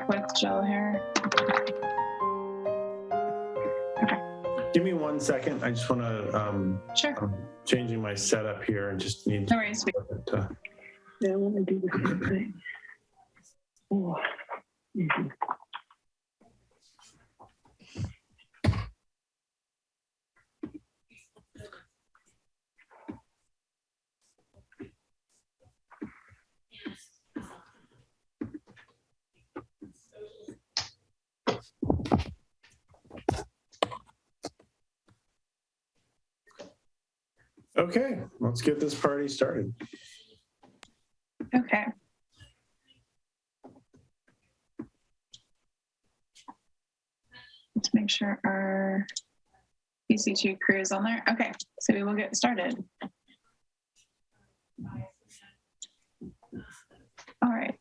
with Jill here. Give me 1 second. I just want to, Sure. I'm changing my setup here and just need No worries. to. Yeah, I want to do the same thing. Oh. Mhm. Okay, let's get this party started. Okay. Let's make sure our PC2 crew is on there. Okay, so we will get started. All right.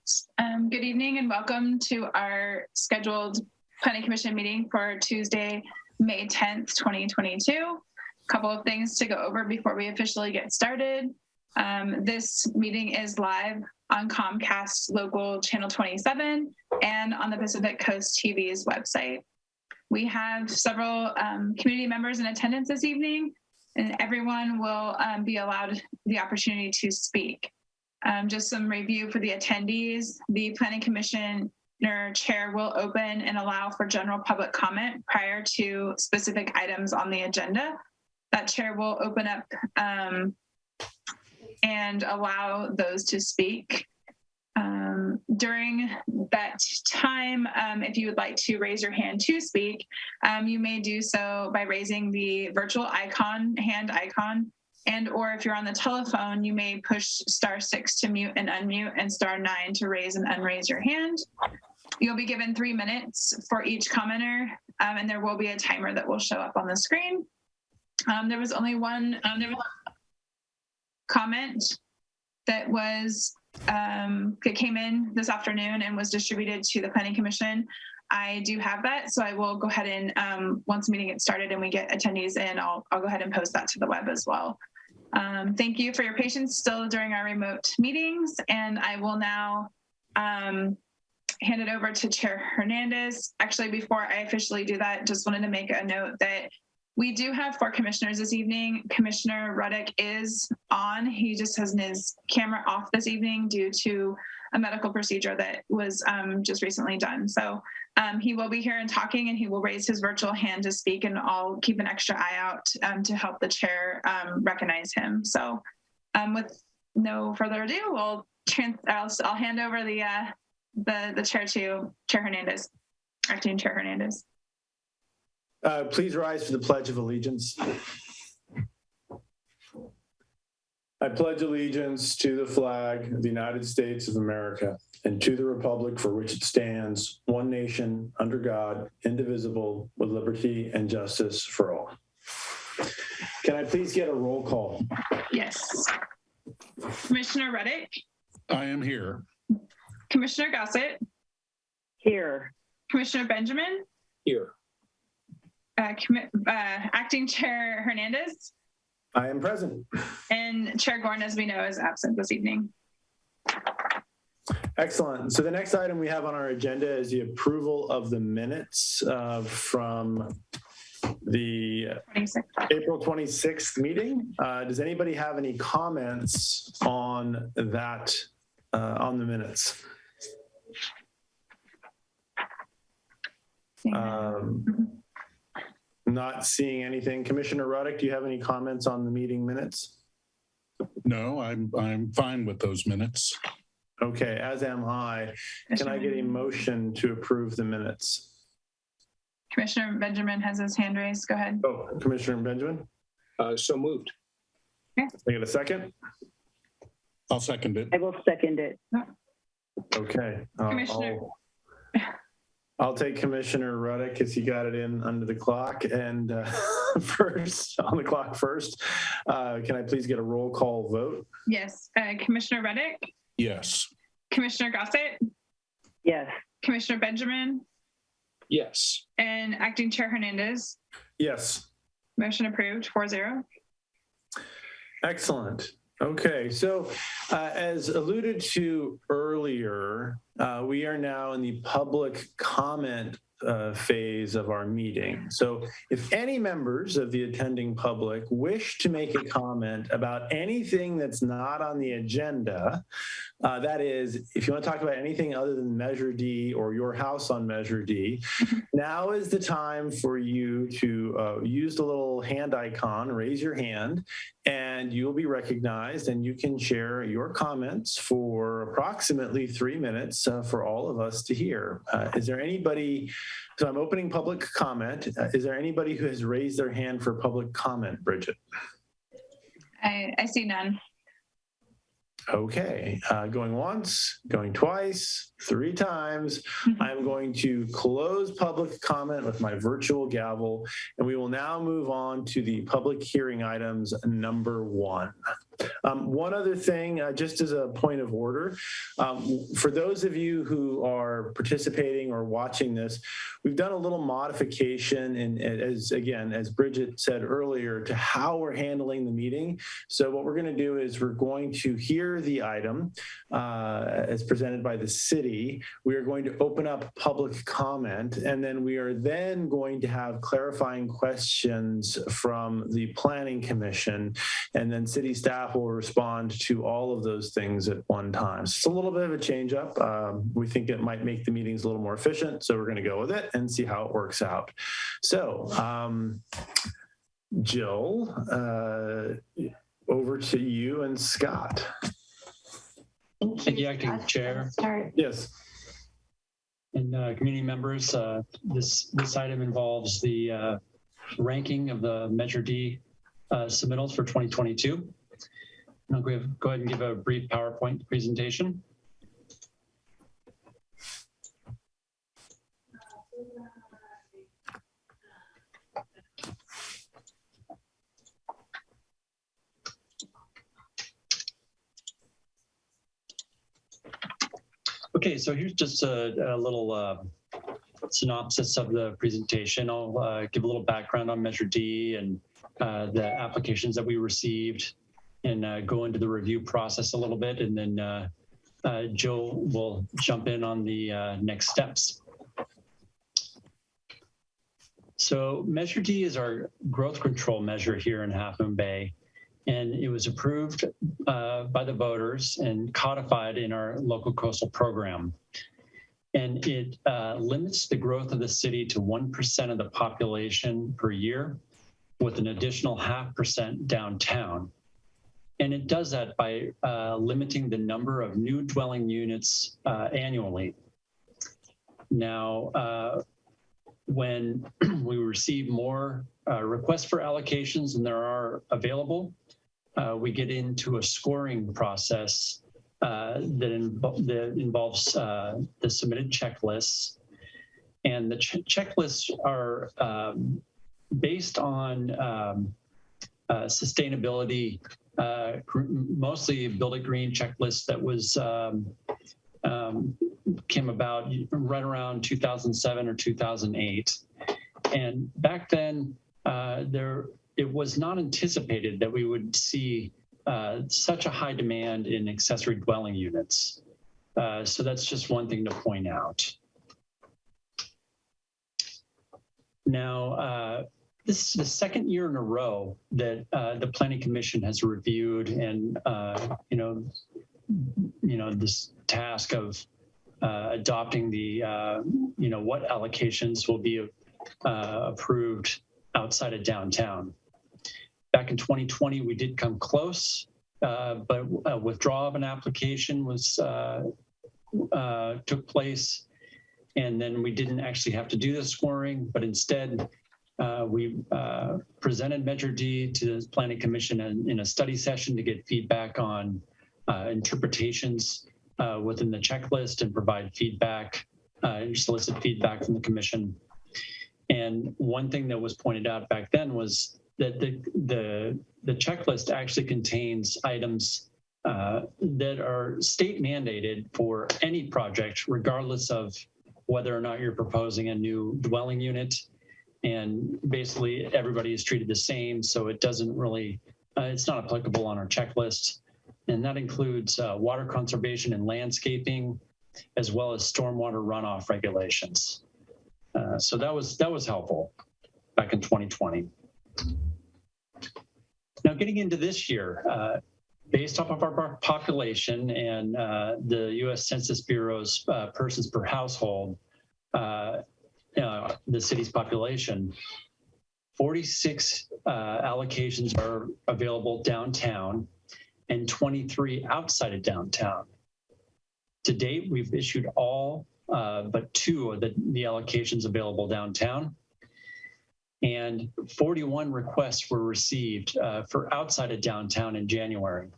Good evening and welcome to our scheduled Planning Commission meeting for Tuesday, May 10th, 2022. A couple of things to go over before we officially get started. This meeting is live on Comcast Local Channel 27 and on the Pacific Coast TV's website. We have several community members in attendance this evening, and everyone will be allowed the opportunity to speak. Just some review for the attendees. The Planning Commission chair will open and allow for general public comment prior to specific items on the agenda. That chair will open up and allow those to speak. During that time, if you would like to raise your hand to speak, you may do so by raising the virtual hand icon, and or if you're on the telephone, you may push *6 to mute and unmute and *9 to raise and unraise your hand. You'll be given 3 minutes for each commenter, and there will be a timer that will show up on the screen. There was only one comment that came in this afternoon and was distributed to the Planning Commission. I do have that, so I will go ahead and once the meeting gets started and we get attendees in, I'll go ahead and post that to the web as well. Thank you for your patience still during our remote meetings, and I will now hand it over to Chair Hernandez. Actually, before I officially do that, just wanted to make a note that we do have 4 commissioners this evening. Commissioner Ruddick is on. He just has his camera off this evening due to a medical procedure that was just recently done. So he will be here and talking, and he will raise his virtual hand to speak, and I'll keep an extra eye out to help the chair recognize him. So with no further ado, I'll hand over the chair to Chair Hernandez, Acting Chair Hernandez. Please rise for the Pledge of Allegiance. I pledge allegiance to the flag of the United States of America and to the republic for which it stands, one nation, under God, indivisible, with liberty and justice for all. Can I please get a roll call? Yes. Commissioner Ruddick? I am here. Commissioner Gossett? Here. Commissioner Benjamin? Here. Acting Chair Hernandez? I am present. And Chair Gorn, as we know, is absent this evening. Excellent. So the next item we have on our agenda is the approval of the minutes from the 26th. April 26th meeting. Does anybody have any comments on that, on the minutes? Not seeing anything. Commissioner Ruddick, do you have any comments on the meeting minutes? No, I'm fine with those minutes. Okay, as am I. Can I get a motion to approve the minutes? Commissioner Benjamin has his hand raised. Go ahead. Oh, Commissioner Benjamin? So moved. Can I get a second? I'll second it. I will second it. Okay. Commissioner. I'll take Commissioner Ruddick because he got it in under the clock and first. Can I please get a roll call vote? Yes. Commissioner Ruddick? Yes. Commissioner Gossett? Yes. Commissioner Benjamin? Yes. And Acting Chair Hernandez? Yes. Motion approved, 4-0. Excellent. Okay, so as alluded to earlier, we are now in the public comment phase of our meeting. So if any members of the attending public wish to make a comment about anything that's not on the agenda, that is, if you want to talk about anything other than Measure D or your house on Measure D, now is the time for you to use the little hand icon, raise your hand, and you'll be recognized and you can share your comments for approximately 3 minutes for all of us to hear. Is there anybody, so I'm opening public comment. Is there anybody who has raised their hand for public comment, Bridget? I see none. Okay, going once, going twice, 3 times. I'm going to close public comment with my virtual gavel, and we will now move on to the public hearing items number 1. One other thing, just as a point of order, for those of you who are participating or watching this, we've done a little modification, and as Bridget said earlier, to how we're handling the meeting. So what we're going to do is we're going to hear the item as presented by the city. We are going to open up public comment, and then we are then going to have clarifying questions from the Planning Commission, and then city staff will respond to all of those things at one time. So it's a little bit of a change up. We think it might make the meetings a little more efficient, so we're going to go with it and see how it works out. So, Jill, over to you and Scott. Thank you, Acting Chair. Yes. And community members, this item involves the ranking of the Measure D submittals for 2022. I'll go ahead and give a brief PowerPoint presentation. Okay, so here's just a little synopsis of the presentation. I'll give a little background on Measure D and the applications that we received, and go into the review process a little bit, and then Jill will jump in on the next steps. So Measure D is our growth control measure here in Half Moon Bay, and it was approved by the voters and codified in our local coastal program. And it limits the growth of the city to 1% of the population per year, with an additional 0.5% downtown. And it does that by limiting the number of new dwelling units annually. Now, when we receive more requests for allocations than there are available, we get into a scoring process that involves the submitted checklists. And the checklists are based on sustainability, mostly Build It Green checklist that was came about right around 2007 or 2008. And back then, it was not anticipated that we would see such a high demand in accessory dwelling units. So that's just one thing to point out. Now, this is the second year in a row that the Planning Commission has reviewed and this task of adopting the what allocations will be approved outside of downtown. Back in 2020, we did come close, but a withdrawal of an application took place, and then we didn't actually have to do the scoring, but instead we presented Measure D to the Planning Commission in a study session to get feedback on interpretations within the checklist and provide feedback, solicit feedback from the Commission. And one thing that was pointed out back then was that the checklist actually contains items that are state mandated for any project, regardless of whether or not you're proposing a new dwelling unit. And basically everybody is treated the same, so it doesn't really, it's not applicable on our checklist. And that includes water conservation and landscaping, as well as stormwater runoff regulations. So that was helpful back in 2020. Now getting into this year, based off of our population and the U.S. Census Bureau's persons per household, the city's population, 46 allocations are available downtown and 23 outside of downtown. To date, we've issued all but 2 of the allocations available downtown, and 41 requests were received for outside of downtown in January.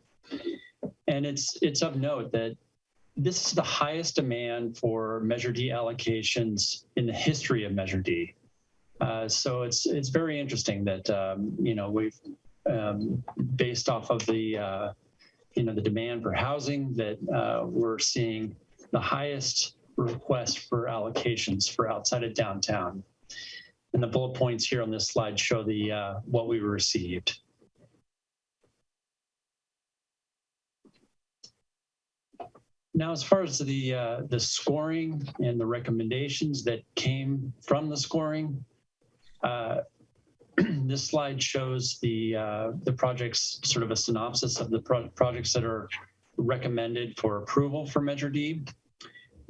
And it's of note that this is the highest demand for Measure D allocations in the history of Measure D. So it's very interesting that we've based off of the the demand for housing that we're seeing the highest request for allocations for outside of downtown. And the bullet points here on this slide show the what we received. Now, as far as the scoring and the recommendations that came from the scoring, this slide shows the projects, sort of a synopsis of the projects that are recommended for approval for Measure D.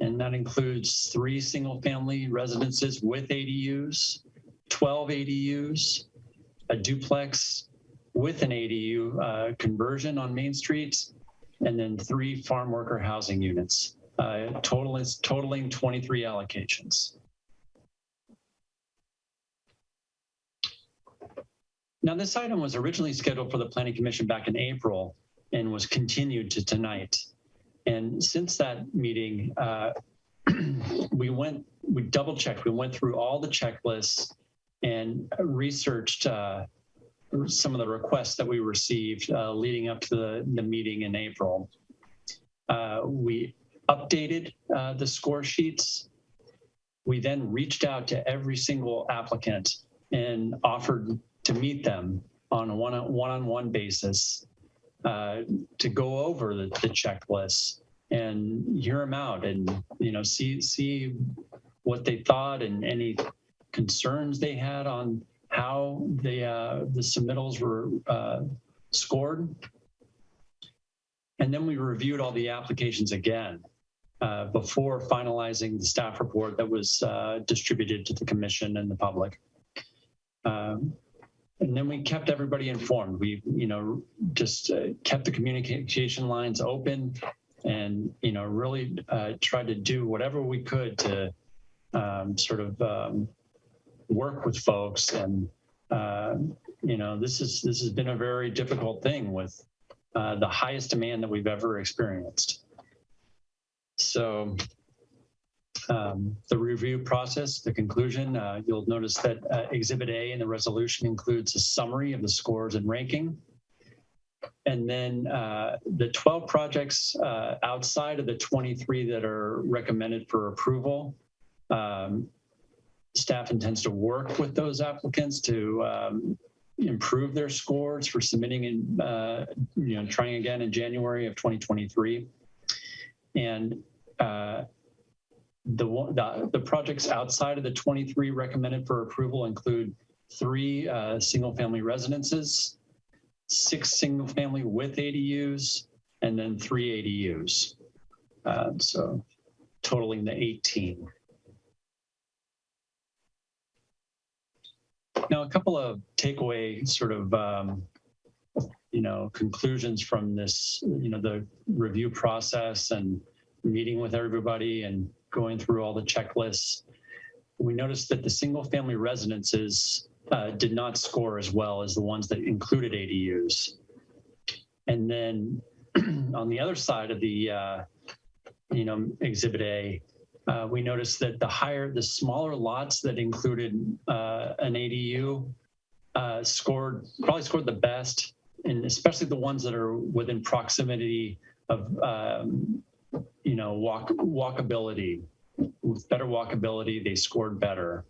And that includes 3 single-family residences with ADUs, 12 ADUs, a duplex with an ADU conversion on Main Street, and then 3 farm worker housing units, totaling 23 allocations. Now, this item was originally scheduled for the Planning Commission back in April and was continued to tonight. And since that meeting, we double-checked, we went through all the checklists and researched some of the requests that we received leading up to the meeting in April. We updated the score sheets. We then reached out to every single applicant and offered to meet them on a one-on-one basis to go over the checklists and hear them out and see what they thought and any concerns they had on how the submittals were scored. And then we reviewed all the applications again before finalizing the staff report that was distributed to the commission and the public. And then we kept everybody informed. We, just kept the communication lines open and, really tried to do whatever we could to work with folks. And, this has been a very difficult thing with the highest demand that we've ever experienced. So the review process, the conclusion, you'll notice that Exhibit A in the resolution includes a summary of the scores and ranking. And then the 12 projects outside of the 23 that are recommended for approval, staff intends to work with those applicants to improve their scores for submitting and trying again in January of 2023. And the projects outside of the 23 recommended for approval include 3 single-family residences, 6 single-family with ADUs, and then 3 ADUs. So totaling the 18. Now, a couple of takeaway conclusions from this, the review process and meeting with everybody and going through all the checklists. We noticed that the single family residences did not score as well as the ones that included ADUs. And then on the other side of the, Exhibit A, we noticed that the smaller lots that included an ADU probably scored the best, and especially the ones that are within proximity of, walkability. With better walkability, they scored better.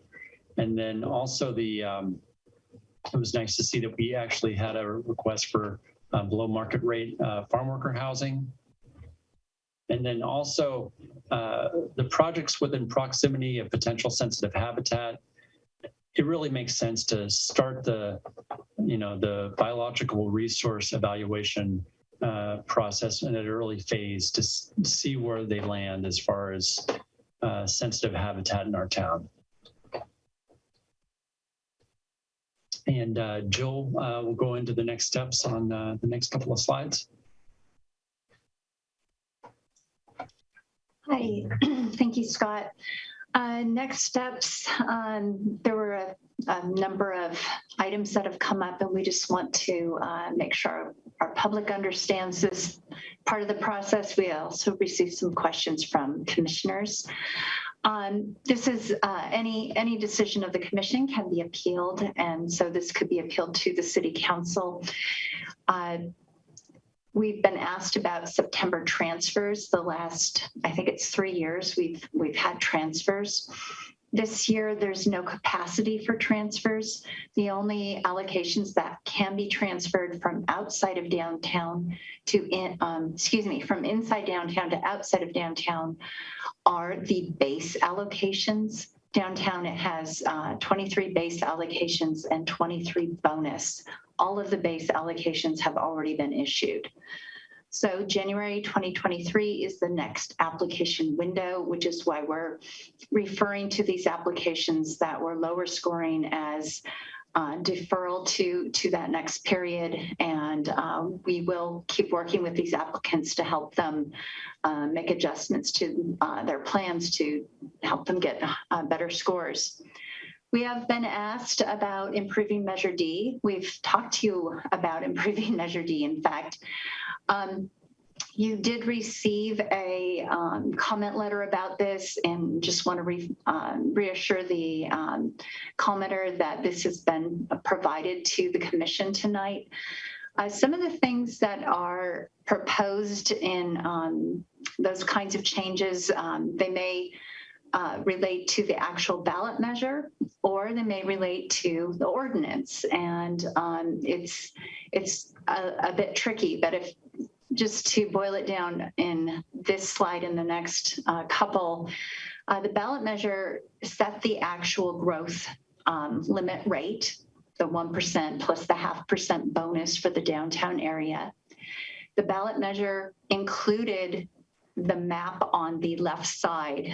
And then also it was nice to see that we actually had a request for below market rate farm worker housing. And then also the projects within proximity of potential sensitive habitat. It really makes sense to start the biological resource evaluation process in an early phase to see where they land as far as sensitive habitat in our town. And Jill will go into the next steps on the next couple of slides. Hi, thank you, Scott. Next steps, there were a number of items that have come up, and we just want to make sure our public understands this part of the process. We also received some questions from commissioners. This is any decision of the commission can be appealed, and so this could be appealed to the city council. We've been asked about September transfers. The last, I think it's 3 years, we've had transfers. This year, there's no capacity for transfers. The only allocations that can be transferred from outside of downtown from inside downtown to outside of downtown are the base allocations. Downtown, it has 23 base allocations and 23 bonus. All of the base allocations have already been issued. So January 2023 is the next application window, which is why we're referring to these applications that were lower scoring as deferral to that next period. And we will keep working with these applicants to help them make adjustments to their plans to help them get better scores. We have been asked about improving Measure D. We've talked to you about improving Measure D, in fact. You did receive a comment letter about this, and just want to reassure the commenter that this has been provided to the commission tonight. Some of the things that are proposed in those kinds of changes, they may relate to the actual ballot measure, or they may relate to the ordinance. And it's a bit tricky, but if just to boil it down in this slide and the next couple, the ballot measure set the actual growth limit rate, the 1% plus the 0.5% bonus for the downtown area. The ballot measure included the map on the left side.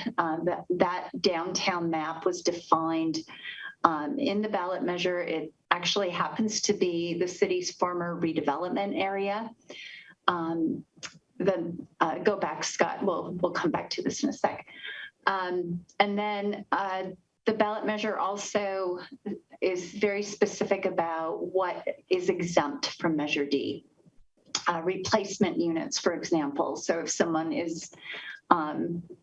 That downtown map was defined in the ballot measure. It actually happens to be the city's former redevelopment area. Then go back, Scott. We'll come back to this in a sec. And then the ballot measure also is very specific about what is exempt from Measure D. Replacement units, for example. So if someone is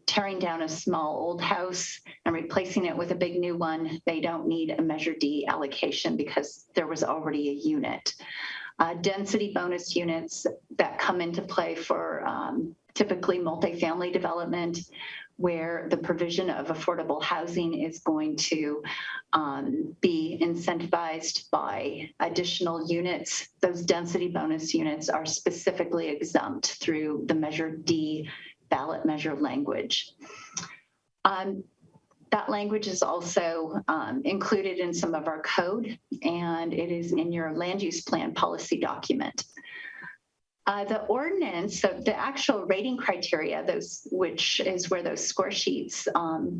tearing down a small old house and replacing it with a big new one, they don't need a Measure D allocation because there was already a unit. Density bonus units that come into play for typically multifamily development, where the provision of affordable housing is going to be incentivized by additional units. Those density bonus units are specifically exempt through the Measure D ballot measure language. That language is also included in some of our code, and it is in your land use plan policy document. The ordinance, so the actual rating criteria, which is where those score sheets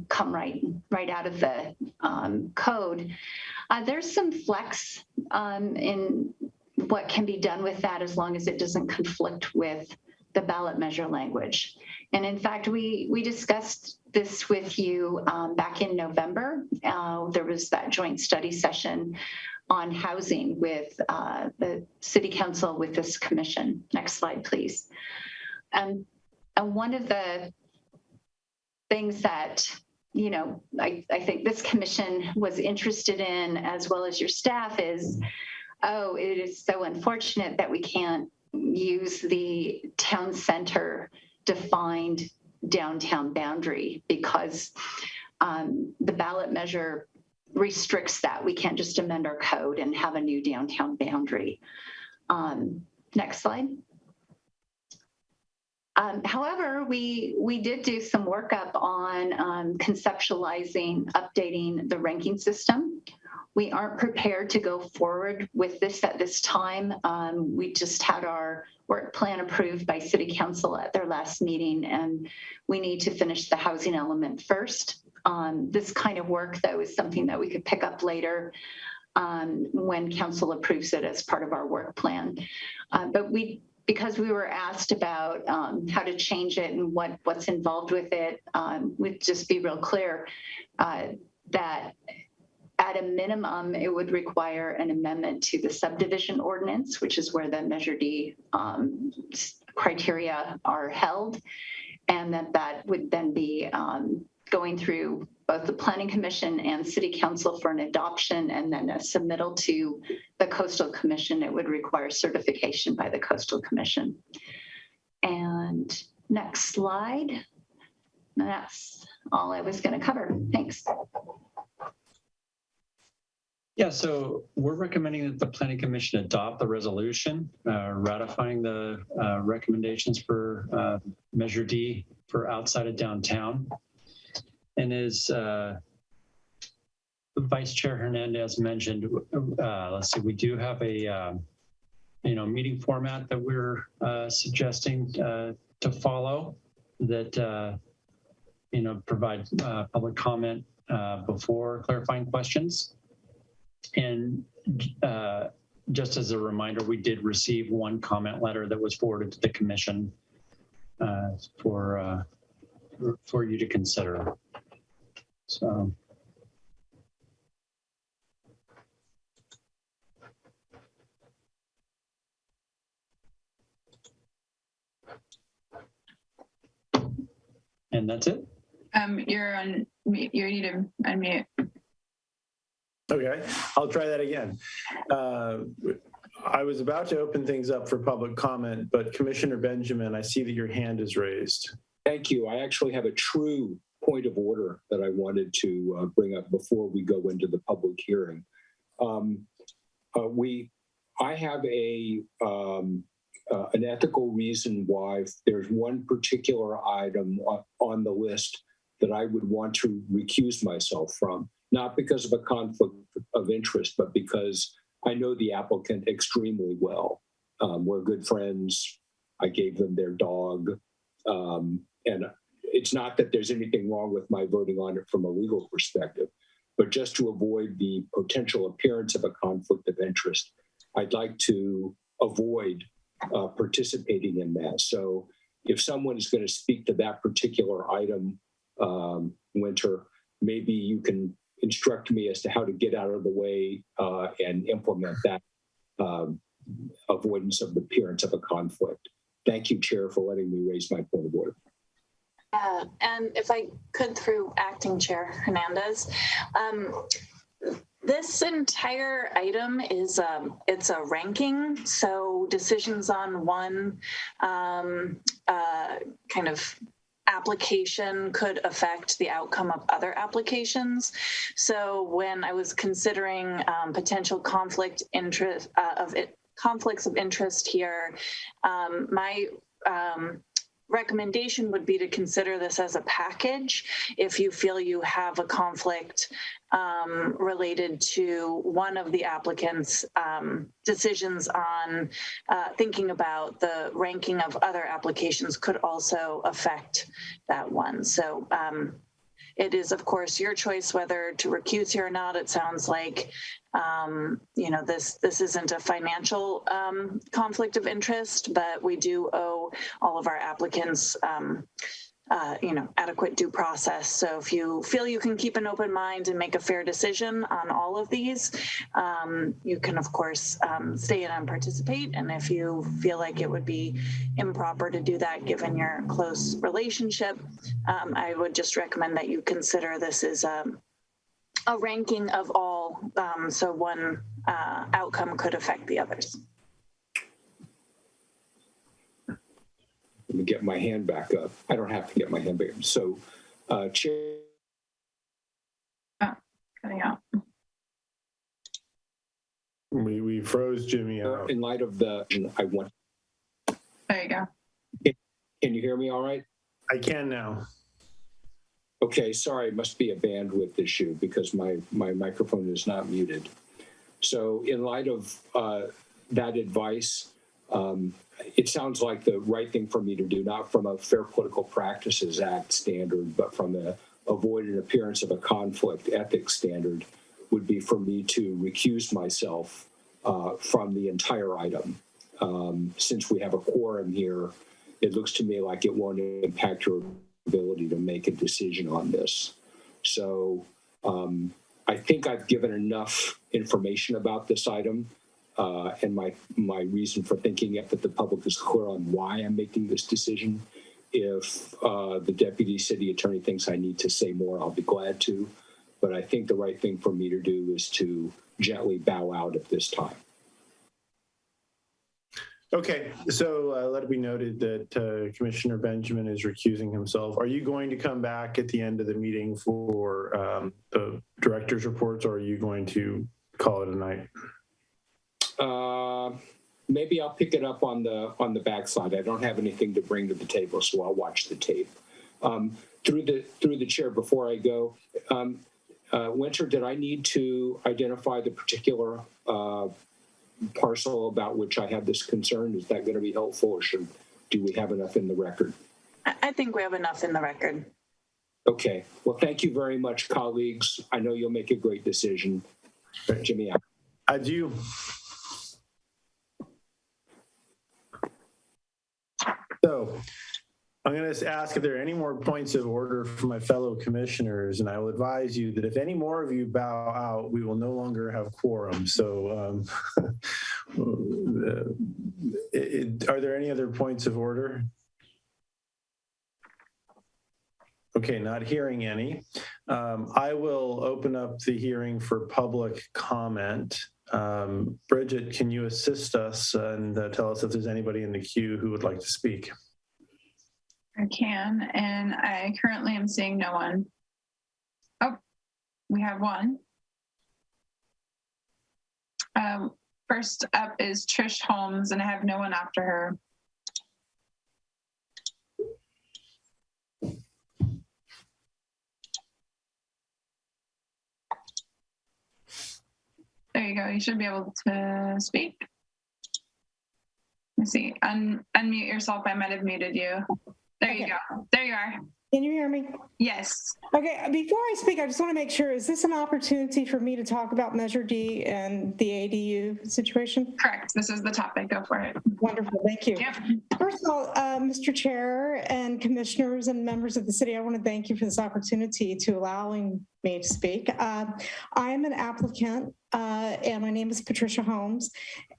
come right out of the code, there's some flex in what can be done with that as long as it doesn't conflict with the ballot measure language. And in fact, we discussed this with you back in November. There was that joint study session on housing with the City Council with this commission. Next slide, please. And one of the things that, I think this commission was interested in, as well as your staff, is, it is so unfortunate that we can't use the town center defined downtown boundary because the ballot measure restricts that. We can't just amend our code and have a new downtown boundary. Next slide. However, we did do some workup on conceptualizing, updating the ranking system. We aren't prepared to go forward with this at this time. We just had our work plan approved by City Council at their last meeting, and we need to finish the housing element first. This kind of work, though, is something that we could pick up later when Council approves it as part of our work plan. Because we were asked about how to change it and what's involved with it, we'd just be real clear that at a minimum, it would require an amendment to the subdivision ordinance, which is where the Measure D criteria are held, and that would then be going through both the Planning Commission and City Council for an adoption, and then a submittal to the Coastal Commission. It would require certification by the Coastal Commission. And next slide. That's all I was going to cover. Thanks. Yeah, so we're recommending that the Planning Commission adopt the resolution ratifying the recommendations for Measure D for outside of downtown. And as Vice Chair Hernandez mentioned, let's see, we do have a meeting format that we're suggesting to follow that provide public comment before clarifying questions. And just as a reminder, we did receive one comment letter that was forwarded to the commission for you to consider. So. And that's it. You're on mute. You need to unmute. Okay, I'll try that again. I was about to open things up for public comment, but Commissioner Benjamin, I see that your hand is raised. Thank you. I actually have a true point of order that I wanted to bring up before we go into the public hearing. I have an ethical reason why there's one particular item on the list that I would want to recuse myself from, not because of a conflict of interest, but because I know the applicant extremely well. We're good friends. I gave them their dog. And it's not that there's anything wrong with my voting on it from a legal perspective, but just to avoid the potential appearance of a conflict of interest, I'd like to avoid participating in that. So if someone is going to speak to that particular item, Winter, maybe you can instruct me as to how to get out of the way and implement that avoidance of the appearance of a conflict. Thank you, Chair, for letting me raise my point of order. And if I could, through Acting Chair Hernandez, this entire item is it's a ranking, so decisions on one kind of application could affect the outcome of other applications. So when I was considering potential conflicts of interest here, my recommendation would be to consider this as a package. If you feel you have a conflict related to one of the applicants' decisions on thinking about the ranking of other applications could also affect that one. So it is, of course, your choice whether to recuse here or not. It sounds like this isn't a financial conflict of interest, but we do owe all of our applicants adequate due process. So if you feel you can keep an open mind and make a fair decision on all of these, you can, of course, stay in and participate. And if you feel like it would be improper to do that, given your close relationship, I would just recommend that you consider this as a ranking of all, so one outcome could affect the others. Let me get my hand back up. I don't have to get my hand back up. So, Chair. Cutting out. We froze Jimmy out. In light of I want There you go. Can you hear me all right? I can now. Okay, sorry, it must be a bandwidth issue because my microphone is not muted. So in light of that advice, it sounds like the right thing for me to do, not from a Fair Political Practices Act standard, but from a avoid an appearance of a conflict ethics standard, would be for me to recuse myself from the entire item. Since we have a quorum here, it looks to me like it won't impact your ability to make a decision on this. So I think I've given enough information about this item and my reason for thinking it, that the public is clear on why I'm making this decision. If the deputy city attorney thinks I need to say more, I'll be glad to. But I think the right thing for me to do is to gently bow out at this time. Okay, so let it be noted that Commissioner Benjamin is recusing himself. Are you going to come back at the end of the meeting for the director's reports, or are you going to call it a night? Maybe I'll pick it up on the backside. I don't have anything to bring to the table, so I'll watch the tape. Through the chair, before I go, Winter, did I need to identify the particular parcel about which I have this concern? Is that going to be helpful, or do we have enough in the record? I think we have enough in the record. Okay. Well, thank you very much, colleagues. I know you'll make a great decision. Jimmy out. Adieu. So I'm going to ask if there are any more points of order from my fellow commissioners, and I will advise you that if any more of you bow out, we will no longer have quorum. So are there any other points of order? Okay, not hearing any. I will open up the hearing for public comment. Bridget, can you assist us and tell us if there's anybody in the queue who would like to speak? I can, and I currently am seeing no one. Oh, we have one. First up is Trish Holmes, and I have no one after her. There you go. You should be able to speak. Let's see. Unmute yourself. I might have muted you. There you go. There you are. Can you hear me? Yes. Okay, before I speak, I just want to make sure, is this an opportunity for me to talk about Measure D and the ADU situation? Correct. This is the topic. Go for it. Wonderful. Thank you. Yep. First of all, Mr. Chair and commissioners and members of the city, I want to thank you for this opportunity to allowing me to speak. I am an applicant and my name is Patricia Holmes.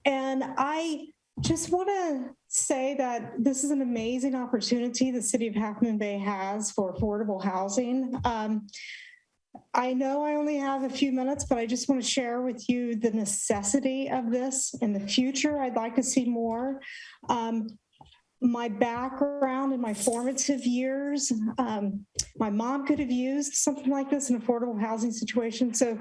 And I just want to say that this is an amazing opportunity the city of Half Moon Bay has for affordable housing. I know I only have a few minutes, but I just want to share with you the necessity of this. In the future, I'd like to see more. My background in my formative years, my mom could have used something like this, an affordable housing situation. So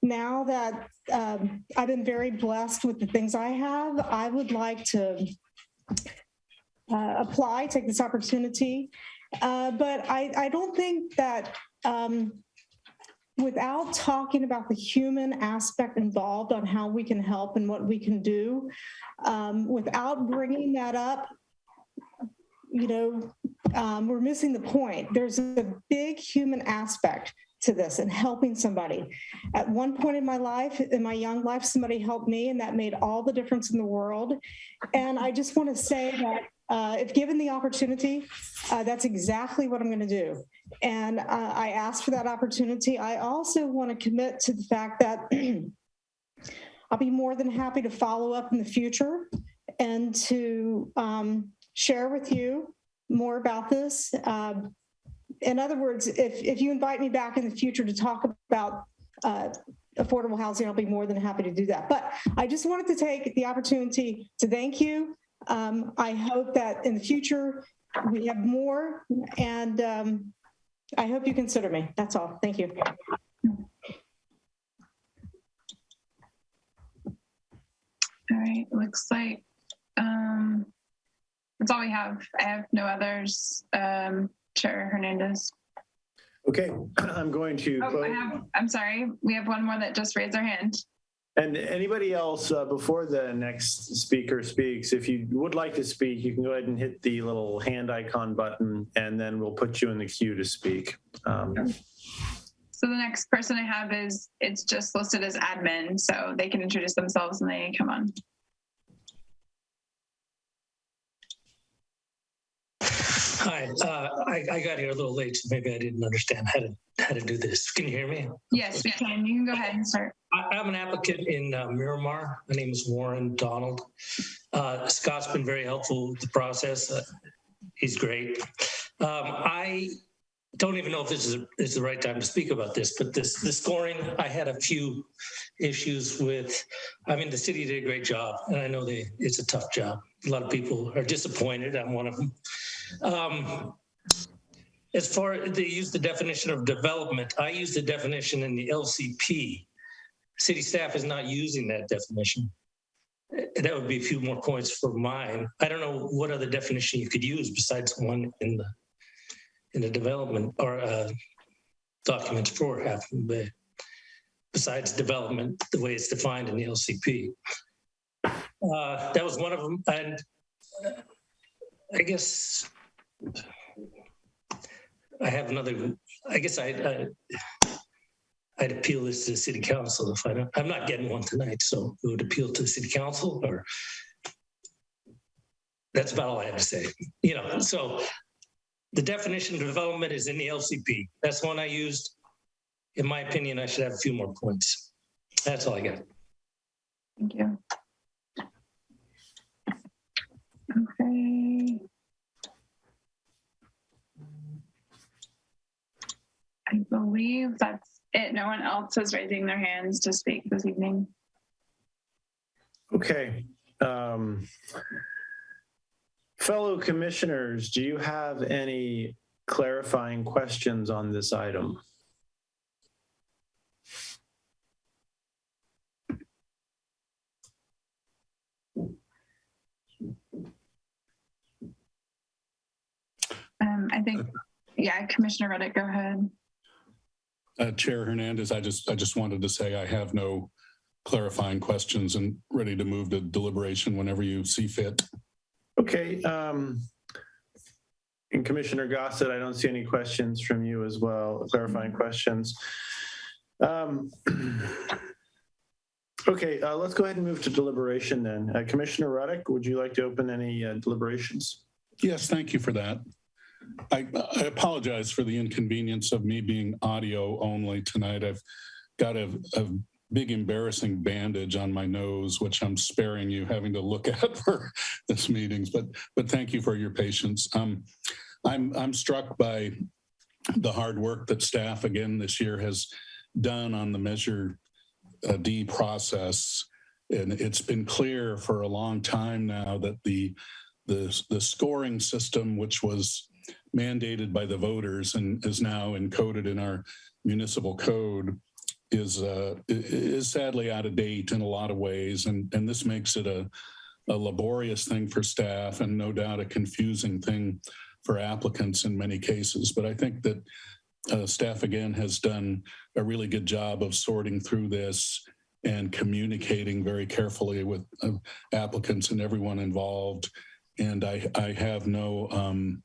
now that I've been very blessed with the things I have, I would like to apply, take this opportunity. But I don't think that without talking about the human aspect involved on how we can help and what we can do, without bringing that up, you know, we're missing the point. There's a big human aspect to this and helping somebody. At one point in my life, in my young life, somebody helped me and that made all the difference in the world. And I just want to say that if given the opportunity, that's exactly what I'm going to do. And I asked for that opportunity. I also want to commit to the fact that I'll be more than happy to follow up in the future and to share with you more about this. In other words, if you invite me back in the future to talk about affordable housing, I'll be more than happy to do that. But I just wanted to take the opportunity to thank you. I hope that in the future we have more, and I hope you consider me. That's all. Thank you. All right. Looks like That's all we have. I have no others. Chair Hernandez. Okay, I'm going to. I'm sorry. We have one more that just raised their hand. And anybody else, before the next speaker speaks, if you would like to speak, you can go ahead and hit the little hand icon button, and then we'll put you in the queue to speak. So the next person I have it's just listed as admin, so they can introduce themselves and they come on. Hi, I got here a little late, so maybe I didn't understand how to do this. Can you hear me? Yes, we can. You can go ahead and start. I'm an applicant in Miramar. My name is Warren Donald. Scott's been very helpful with the process. He's great. I don't even know if this is the right time to speak about this, but the scoring, I had a few issues with. I mean, the city did a great job, and I know it's a tough job. A lot of people are disappointed. I'm one of them. As far as they use the definition of development, I use the definition in the LCP. City staff is not using that definition. That would be a few more points for mine. I don't know what other definition you could use besides one in the development or documents for Half Moon Bay. Besides development, the way it's defined in the LCP. That was one of them, and I guess I have another. I guess I'd appeal this to the city council if I'm not getting one tonight, so it would appeal to the city council, or that's about all I have to say. So the definition of development is in the LCP. That's the one I used. In my opinion, I should have a few more points. That's all I got. Thank you. Okay. I believe that's it. No one else is raising their hands to speak this evening. Okay. Fellow commissioners, do you have any clarifying questions on this item? I think, yeah, Commissioner Reddick, go ahead. Chair Hernandez, I just wanted to say I have no clarifying questions and ready to move to deliberation whenever you see fit. Okay. And Commissioner Gossett, I don't see any questions from you as well, clarifying questions. Okay, let's go ahead and move to deliberation then. Commissioner Reddick, would you like to open any deliberations? Yes, thank you for that. I apologize for the inconvenience of me being audio only tonight. I've got a big embarrassing bandage on my nose, which I'm sparing you having to look at for this meetings, but thank you for your patience. I'm struck by the hard work that staff again this year has done on the Measure D process. And it's been clear for a long time now that the scoring system, which was mandated by the voters and is now encoded in our municipal code, is sadly out of date in a lot of ways. And this makes it a laborious thing for staff and no doubt a confusing thing for applicants in many cases. But I think that staff again has done a really good job of sorting through this and communicating very carefully with applicants and everyone involved. And I have no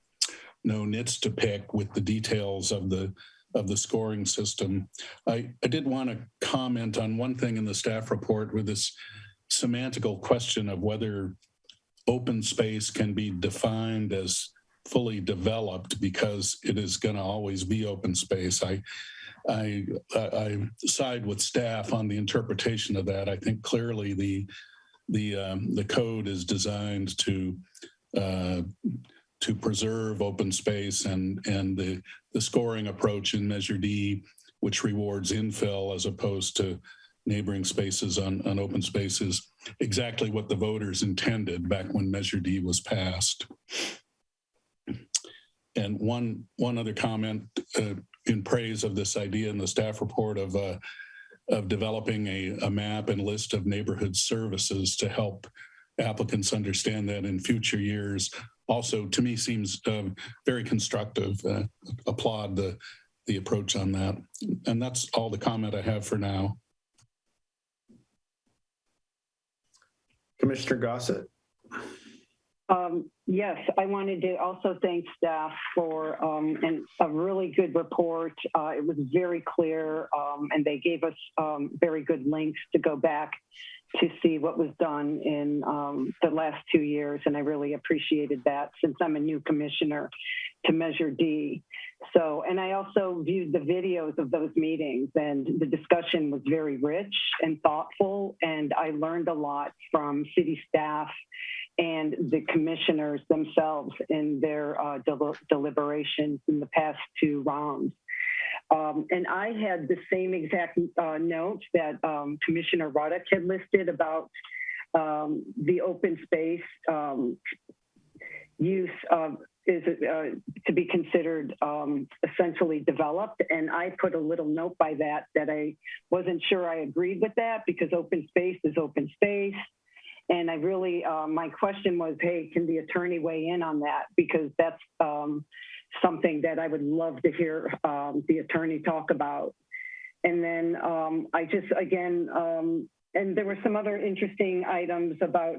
nits to pick with the details of the scoring system. I did want to comment on one thing in the staff report with this semantical question of whether open space can be defined as fully developed because it is going to always be open space. I side with staff on the interpretation of that. I think clearly the code is designed to preserve open space and the scoring approach in Measure D, which rewards infill as opposed to neighboring spaces on open spaces, exactly what the voters intended back when Measure D was passed. And one other comment in praise of this idea in the staff report of developing a map and list of neighborhood services to help applicants understand that in future years, also to me seems very constructive. Applaud the approach on that. And that's all the comment I have for now. Commissioner Gossett. Yes, I wanted to also thank staff for a really good report. It was very clear, and they gave us very good links to go back to see what was done in the last 2 years, and I really appreciated that since I'm a new commissioner to Measure D. So, and I also viewed the videos of those meetings, and the discussion was very rich and thoughtful, and I learned a lot from city staff and the commissioners themselves in their deliberations in the past 2 rounds. And I had the same exact notes that Commissioner Ruddock had listed about the open space use is to be considered essentially developed. And I put a little note by that I wasn't sure I agreed with that because open space is open space. And I really, my question was, hey, can the attorney weigh in on that? Because that's something that I would love to hear the attorney talk about. And then I just, again, and there were some other interesting items about,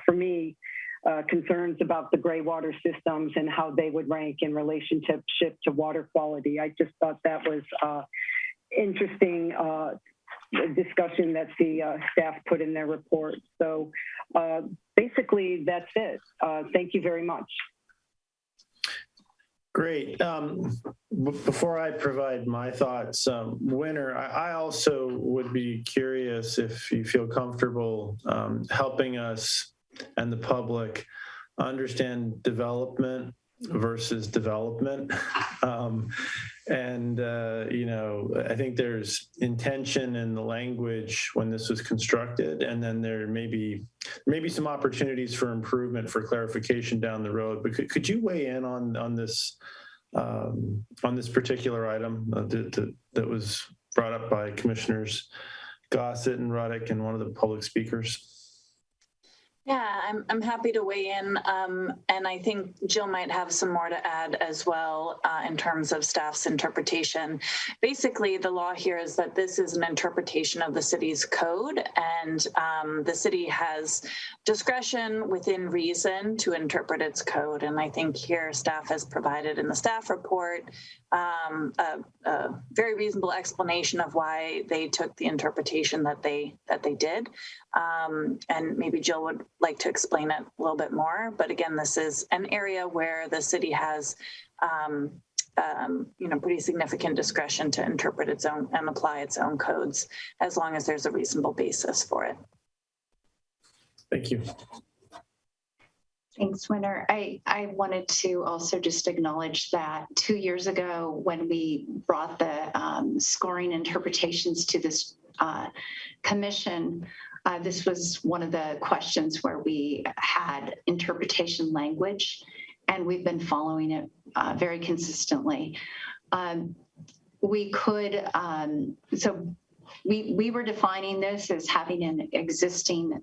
for me, concerns about the gray water systems and how they would rank in relationship to water quality. I just thought that was interesting discussion that the staff put in their report. So basically, that's it. Thank you very much. Great. Before I provide my thoughts, Winter, I also would be curious if you feel comfortable helping us and the public understand development versus development. I think there's intention in the language when this was constructed, and then there may be some opportunities for improvement, for clarification down the road. But could you weigh in on this particular item that was brought up by Commissioners Gossett and Ruddock and one of the public speakers? Yeah, I'm happy to weigh in. And I think Jill might have some more to add as well in terms of staff's interpretation. Basically, the law here is that this is an interpretation of the city's code, and the city has discretion within reason to interpret its code. And I think here staff has provided in the staff report a very reasonable explanation of why they took the interpretation that they did. And maybe Jill would like to explain it a little bit more. But again, this is an area where the city has, pretty significant discretion to interpret its own and apply its own codes, as long as there's a reasonable basis for it. Thank you. Thanks, Winter. I wanted to also just acknowledge that 2 years ago, when we brought the scoring interpretations to this commission, this was one of the questions where we had interpretation language, and we've been following it very consistently. We could, so we were defining this as having an existing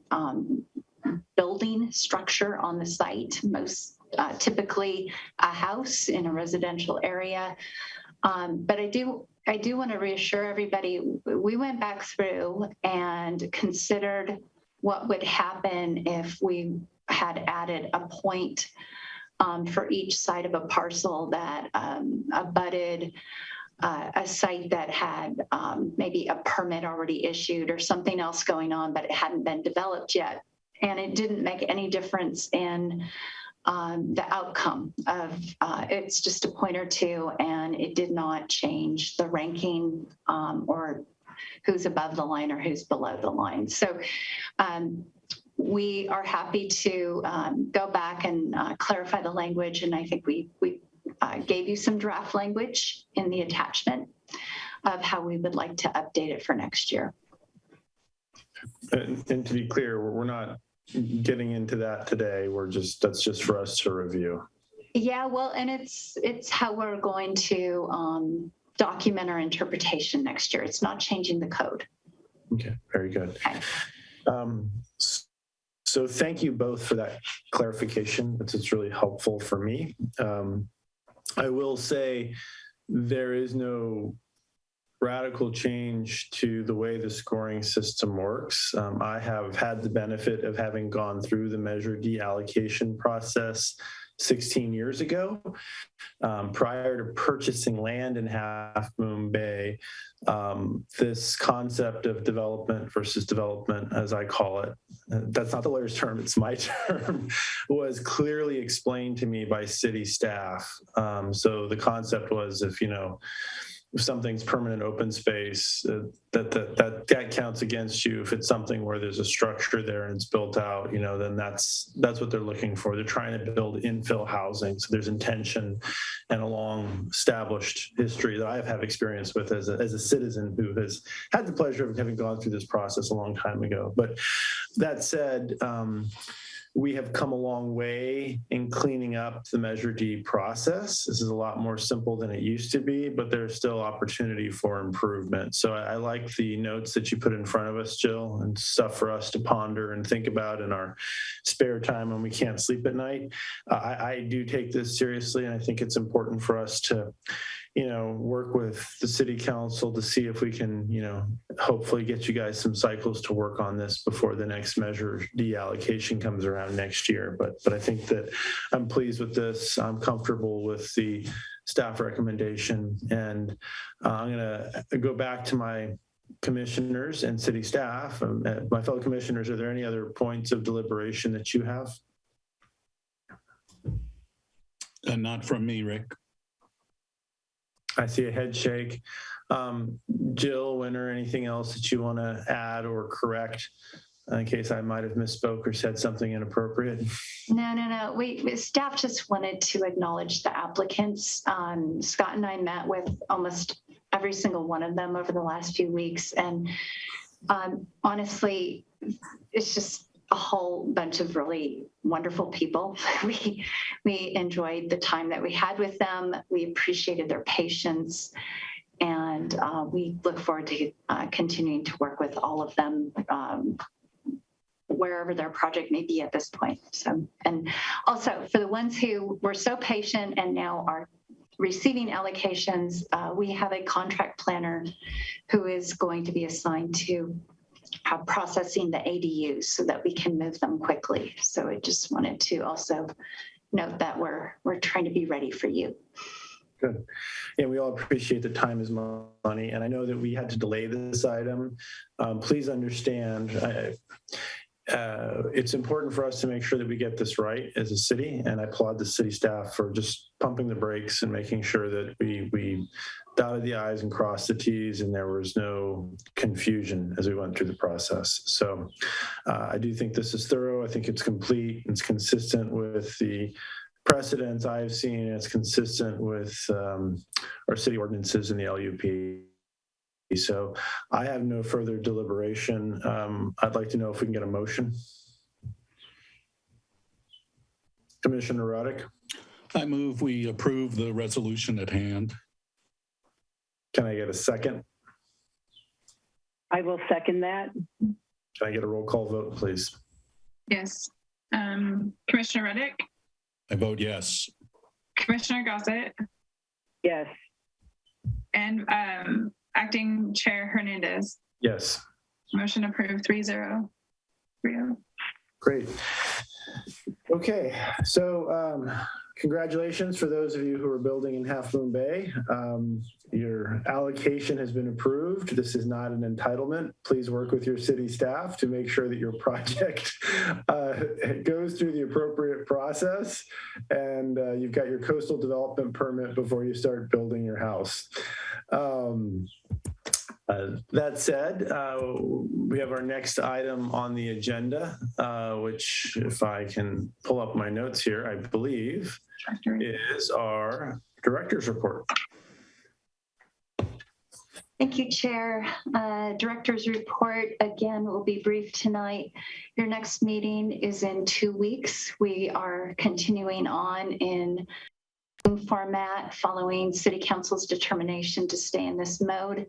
building structure on the site, most typically a house in a residential area. But I do want to reassure everybody, we went back through and considered what would happen if we had added a point for each side of a parcel that abutted a site that had maybe a permit already issued or something else going on, but it hadn't been developed yet. And it didn't make any difference in the outcome of it's just a point or two, and it did not change the ranking or who's above the line or who's below the line. So we are happy to go back and clarify the language, and I think we gave you some draft language in the attachment of how we would like to update it for next year. And to be clear, we're not getting into that today. That's just for us to review. Yeah, well, and it's how we're going to document our interpretation next year. It's not changing the code. Okay, very good. Okay. So thank you both for that clarification. It's really helpful for me. I will say there is no radical change to the way the scoring system works. I have had the benefit of having gone through the Measure D allocation process 16 years ago. Prior to purchasing land in Half Moon Bay, this concept of development versus development, as I call it, that's not the lawyer's term, it's my term, was clearly explained to me by city staff. So the concept was if something's permanent open space, that counts against you. If it's something where there's a structure there and it's built out, then that's what they're looking for. They're trying to build infill housing. So there's intention and a long established history that I have experience with as a citizen who has had the pleasure of having gone through this process a long time ago. But that said, we have come a long way in cleaning up the Measure D process. This is a lot more simple than it used to be, but there's still opportunity for improvement. So I like the notes that you put in front of us, Jill, and stuff for us to ponder and think about in our spare time when we can't sleep at night. I do take this seriously, and I think it's important for us to work with the city council to see if we can, hopefully get you guys some cycles to work on this before the next Measure D allocation comes around next year. But I think that I'm pleased with this. I'm comfortable with the staff recommendation, and I'm going to go back to my commissioners and city staff. My fellow commissioners, are there any other points of deliberation that you have? Not from me, Rick. I see a head shake. Jill, Winter, anything else that you want to add or correct in case I might have misspoke or said something inappropriate? No. Staff just wanted to acknowledge the applicants. Scott and I met with almost every single one of them over the last few weeks. And honestly, it's just a whole bunch of really wonderful people. We enjoyed the time that we had with them. We appreciated their patience, and we look forward to continuing to work with all of them wherever their project may be at this point. So, and also for the ones who were so patient and now are receiving allocations, we have a contract planner who is going to be assigned to processing the ADUs so that we can move them quickly. So I just wanted to also note that we're trying to be ready for you. Good. And we all appreciate that time is money. And I know that we had to delay this item. Please understand, it's important for us to make sure that we get this right as a city. And I applaud the city staff for just pumping the brakes and making sure that we dotted the I's and crossed the T's, and there was no confusion as we went through the process. So I do think this is thorough. I think it's complete. It's consistent with the precedents I've seen. It's consistent with our city ordinances in the LUP. So I have no further deliberation. I'd like to know if we can get a motion. Commissioner Ruddick. I move we approve the resolution at hand. Can I get a second? I will second that. Can I get a roll call vote, please? Yes. Commissioner Ruddick? I vote yes. Commissioner Gossett? Yes. And Acting Chair Hernandez? Yes. Motion approved 3-0. 3-0. Great. Okay, so congratulations for those of you who are building in Half Moon Bay. Your allocation has been approved. This is not an entitlement. Please work with your city staff to make sure that your project goes through the appropriate process, and you've got your coastal development permit before you start building your house. That said, we have our next item on the agenda, which, if I can pull up my notes here, I believe is our director's report. Thank you, Chair. Director's report, again, will be brief tonight. Your next meeting is in 2 weeks. We are continuing on in format following City Council's determination to stay in this mode.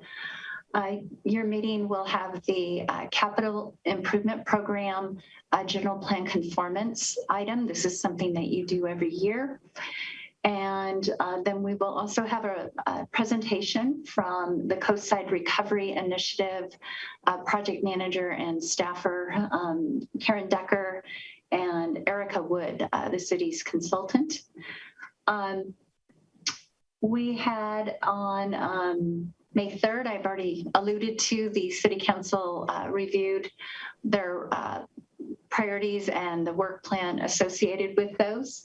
Your meeting will have the capital improvement program general plan conformance item. This is something that you do every year. And then we will also have a presentation from the Coastside Recovery Initiative project manager and staffer, Karen Decker and Erica Wood, the city's consultant. We had on May 3rd, I've already alluded to, the City Council reviewed their priorities and the work plan associated with those.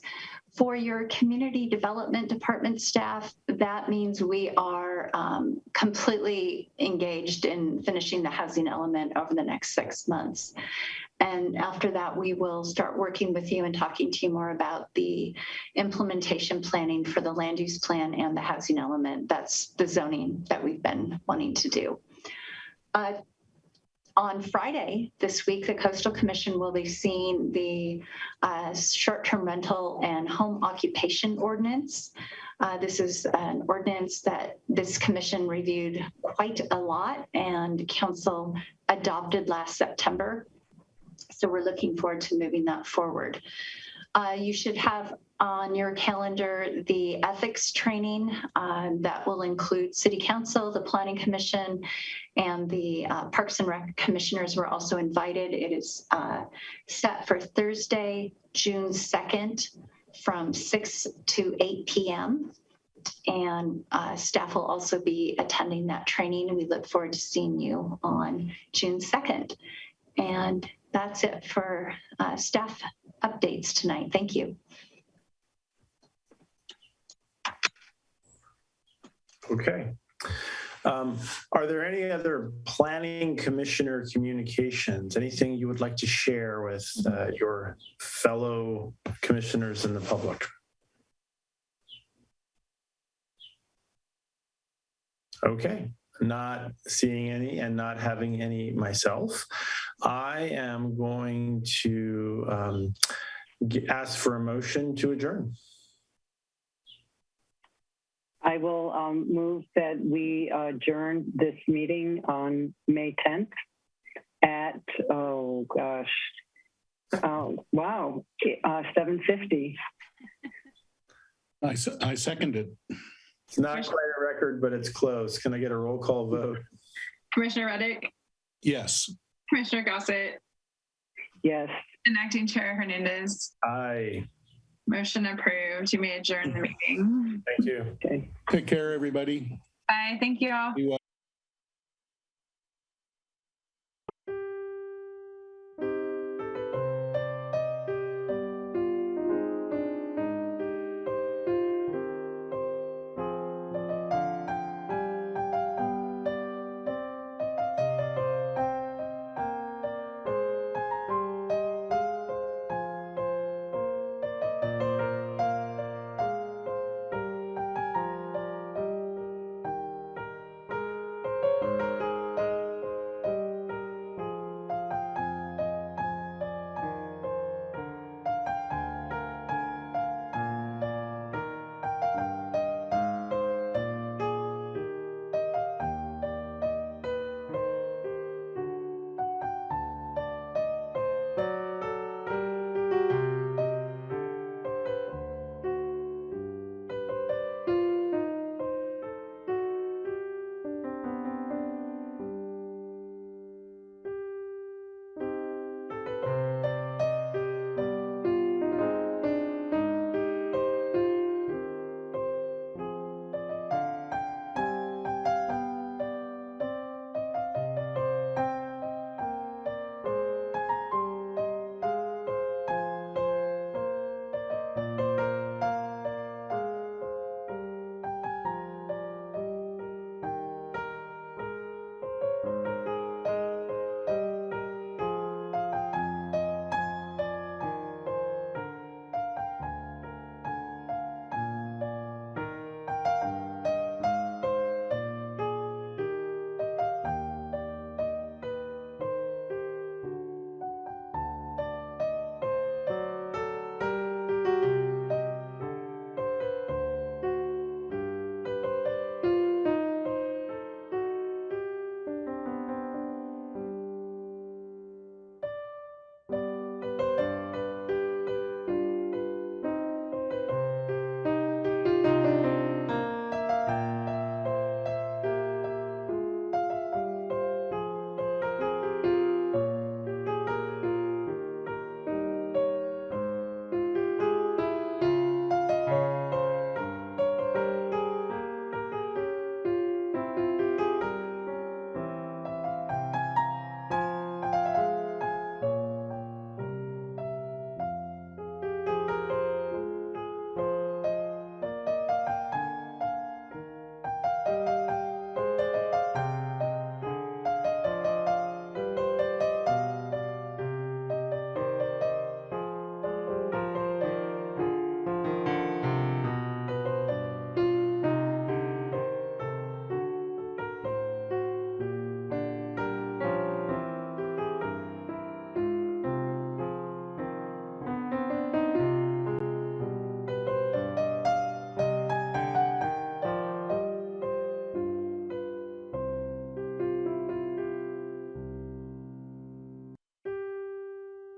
For your community development department staff, that means we are completely engaged in finishing the housing element over the next 6 months. And after that, we will start working with you and talking to you more about the implementation planning for the land use plan and the housing element. That's the zoning that we've been wanting to do. On Friday this week, the Coastal Commission will be seeing the short-term rental and home occupation ordinance. This is an ordinance that this commission reviewed quite a lot and council adopted last September. So we're looking forward to moving that forward. You should have on your calendar the ethics training that will include City Council, the Planning Commission, and the Parks and Rec commissioners were also invited. It is set for Thursday, June 2nd from 6 to 8 p.m. And staff will also be attending that training, and we look forward to seeing you on June 2nd. And that's it for staff updates tonight. Thank you. Okay. Are there any other planning commissioner communications? Anything you would like to share with your fellow commissioners and the public? Okay. Not seeing any and not having any myself, I am going to ask for a motion to adjourn. I will move that we adjourn this meeting on May 10th at, oh gosh, oh wow, 7:50. I second it. It's not quite a record, but it's close. Can I get a roll call vote? Commissioner Reddick, Yes. Commissioner Gossett, Yes. and Acting Chair Hernandez. Aye. Motion approved. You may adjourn the meeting. Thank you. Okay. Take care, everybody. Bye. Thank you all.